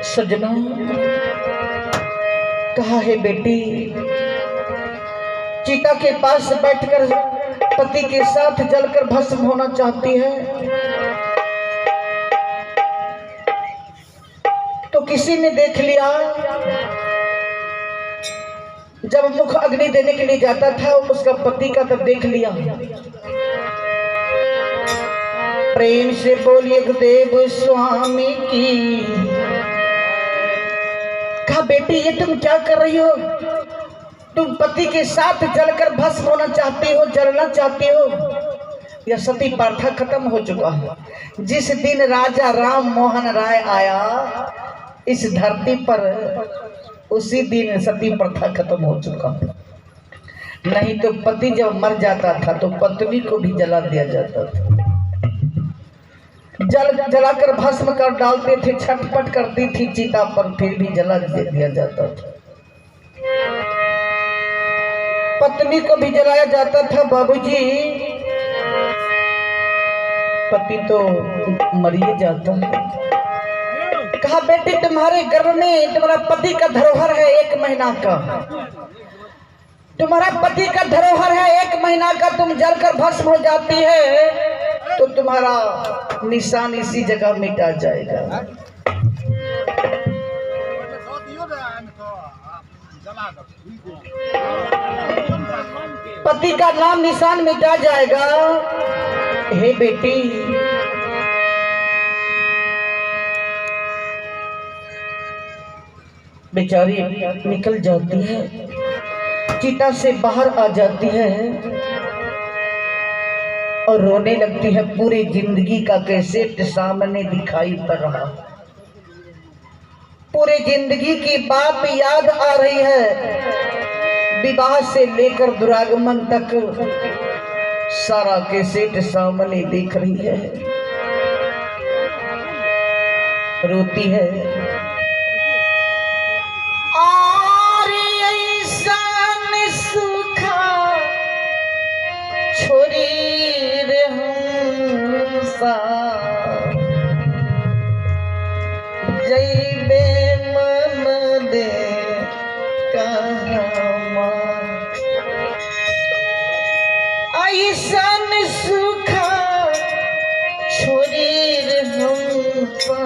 सजना, कहा है बेटी, चिता के पास बैठकर पति के साथ जलकर भस्म होना चाहती है, तो किसी ने देख लिया। जब मुख अग्नि देने के लिए जाता था उसका पति का, तब देख लिया। प्रेम से बोलिए गुरुदेव स्वामी की। कहा बेटी, ये तुम क्या कर रही हो? तुम पति के साथ जलकर भस्म होना चाहती हो, जलना चाहती हो। यह सती प्रथा खत्म हो चुका है। जिस दिन राजा राम मोहन राय आया इस धरती पर, उसी दिन सती प्रथा खत्म हो चुका। नहीं तो पति जब मर जाता था तो पत्नी को भी जला दिया जाता था। जलाकर भस्म कर डालते थे, छटपट करती थी चिता पर, फिर भी जला दिया जाता था। पत्नी को भी जलाया जाता था। बाबूजी, पति तो मर ही जाता है। कहा बेटी, तुम्हारे गर्भ में तुम्हारा पति का धरोहर है 1 महीना का। तुम्हारा पति का धरोहर है 1 महीना का। तुम जलकर भस्म हो जाती है तो तुम्हारा निशान इसी जगह मिटा जाएगा। पति का नाम निशान मिटा जाएगा। हे बेटी, बेचारी निकल जाती है, चिता से बाहर आ जाती है और रोने लगती है। पूरी जिंदगी का कैसे सामने दिखाई पड़ रहा, पूरी जिंदगी की बात याद आ रही है। विवाह से लेकर दुरागमन तक सारा कैसेट सामने देख रही है, रोती है। और ऐसा सुखा छोरी रे हमसा, जैबे मन दे कहाँ, ऐसन सुखा छोरी रे हमसा,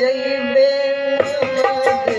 जैबे मन दे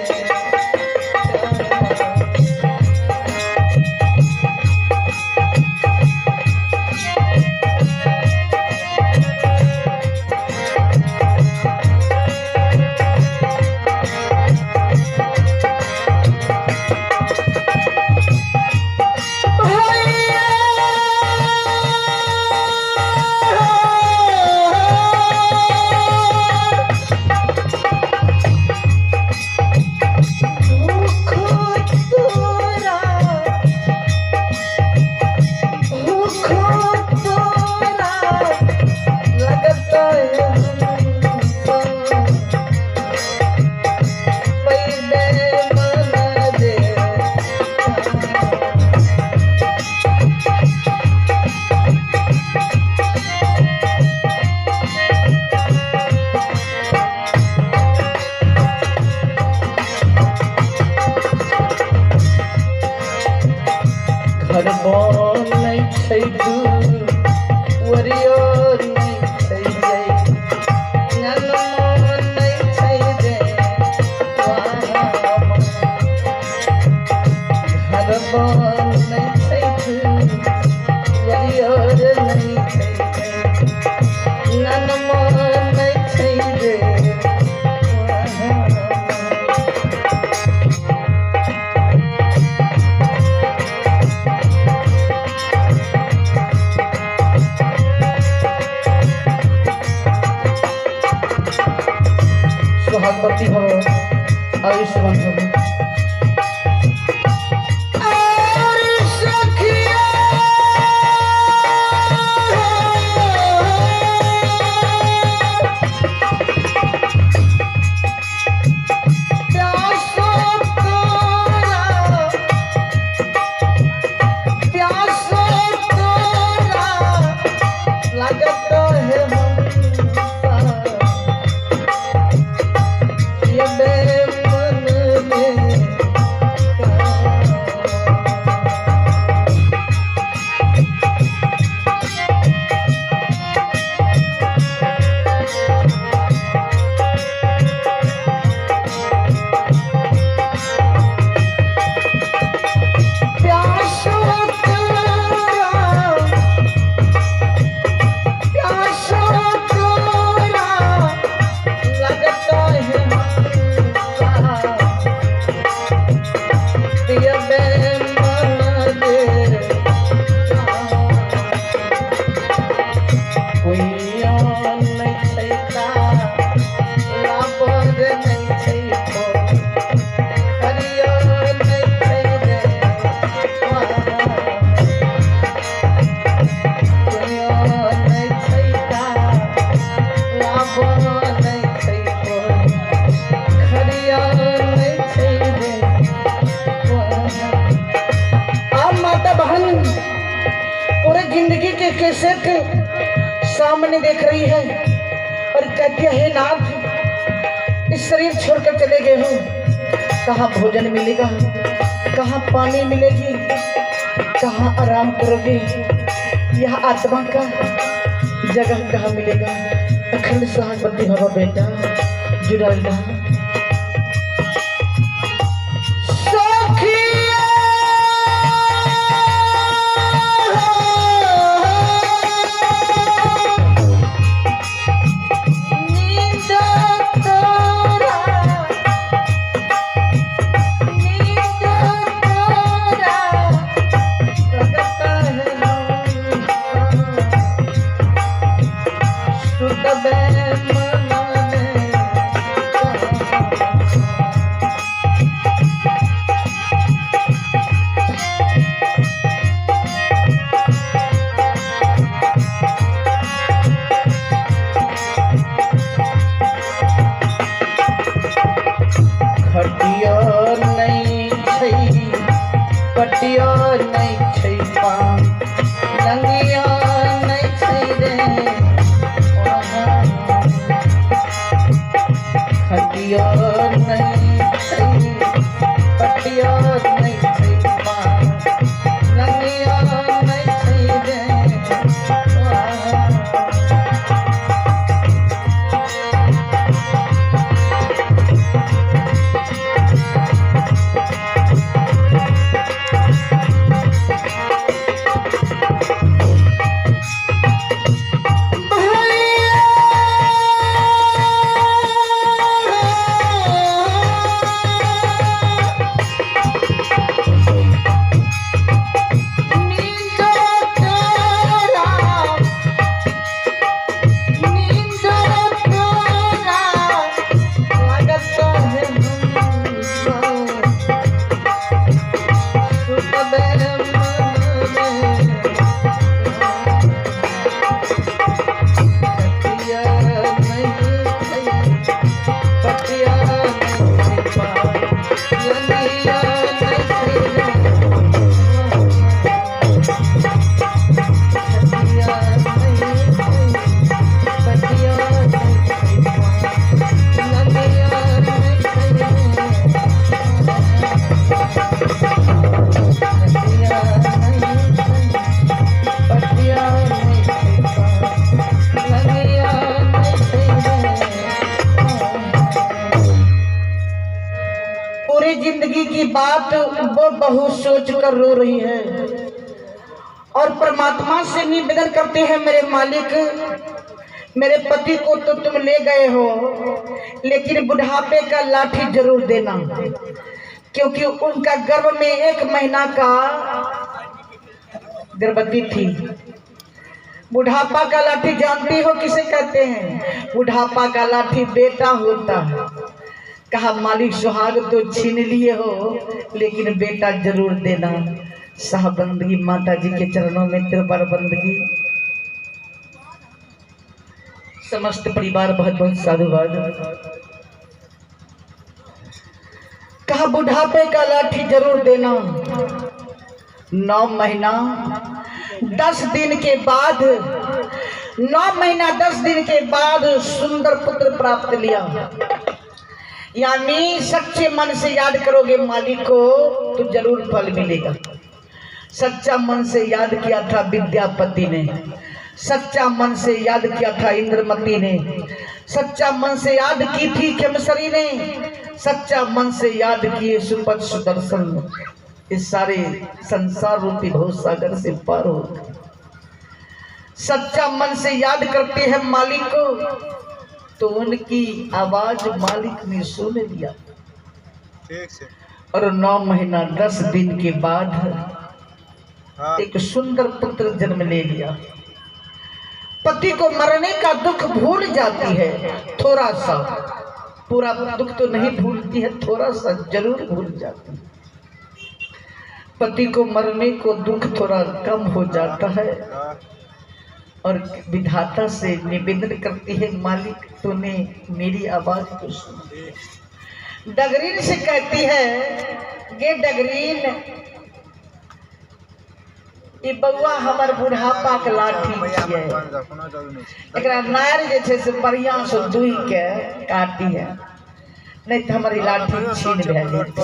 सुहागवती हो, आयुष्मान हो। के सेठ सामने देख रही है और कहती है, हे नाथ, इस शरीर छोड़कर चले गए हो, कहाँ भोजन मिलेगा, कहाँ पानी मिलेगी, कहाँ आराम करोगे, यह आत्मा का जगह कहाँ मिलेगा। अखंड सहानुभूति हवा बेटा जुड़ा रहा। जिंदगी की बात वो बहुत सोच कर रो रही है और परमात्मा से निवेदन करते हैं, मेरे मालिक, मेरे पति को तो तुम ले गए हो, लेकिन बुढ़ापे का लाठी जरूर देना, क्योंकि उनका गर्भ में 1 महीना का गर्भवती थी। बुढ़ापा का लाठी जानती हो किसे कहते हैं? बुढ़ापा का लाठी बेटा होता है। कहा मालिक सुहाग तो छीन लिए हो, लेकिन बेटा जरूर देना। साहबंदगी माता जी के चरणों में त्रिपार बंदगी। समस्त परिवार बहुत बहुत साधुवाद। कहा बुढ़ापे का लाठी जरूर देना। 9 महीना 10 दिन के बाद 9 महीना 10 दिन के बाद सुंदर पुत्र प्राप्त लिया। यानी सच्चे मन से याद करोगे मालिक को तो जरूर फल मिलेगा। सच्चा मन से याद किया था विद्यापति ने, सच्चा मन से याद किया था इंद्रमती ने, सच्चा मन से याद की थी खेमसरी ने, सच्चा मन से याद किए सुपथ सुदर्शन। इस सारे संसार रूपी भव सागर से पार हो। सच्चा मन से याद करते हैं मालिक को तो उनकी आवाज मालिक ने सुन लिया। और 9 महीना 10 दिन के बाद एक सुंदर पुत्र जन्म ले लिया। पति को मरने का दुख भूल जाती है, थोड़ा सा, पूरा दुख तो नहीं भूलती है, थोड़ा सा जरूर भूल जाती है। पति को मरने को दुख थोड़ा कम हो जाता है और विधाता से निवेदन करती है, मालिक तूने मेरी आवाज को सुना। डगरीन से कहती है, गे डगरीन ई बउआ हमर बुढ़ापा के लाठी छियै। एकरा नार जे छै से बढ़िया से दुई के काटी है, नहीं तो हमारी लाठी छीन भए जेतै।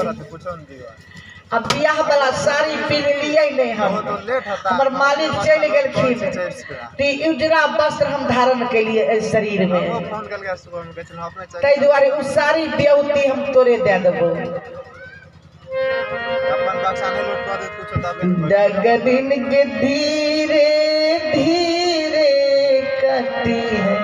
अब बियाह वाला साड़ी पीन लिए नहीं हम, हमर मालिक चल गेलखिन तो उजरा वस्त्र हम धारण के लिए शरीर में, तै दुआरे उ साड़ी ब्यौती हम तोरे दे देबो। डगरिन के धीरे धीरे कटी है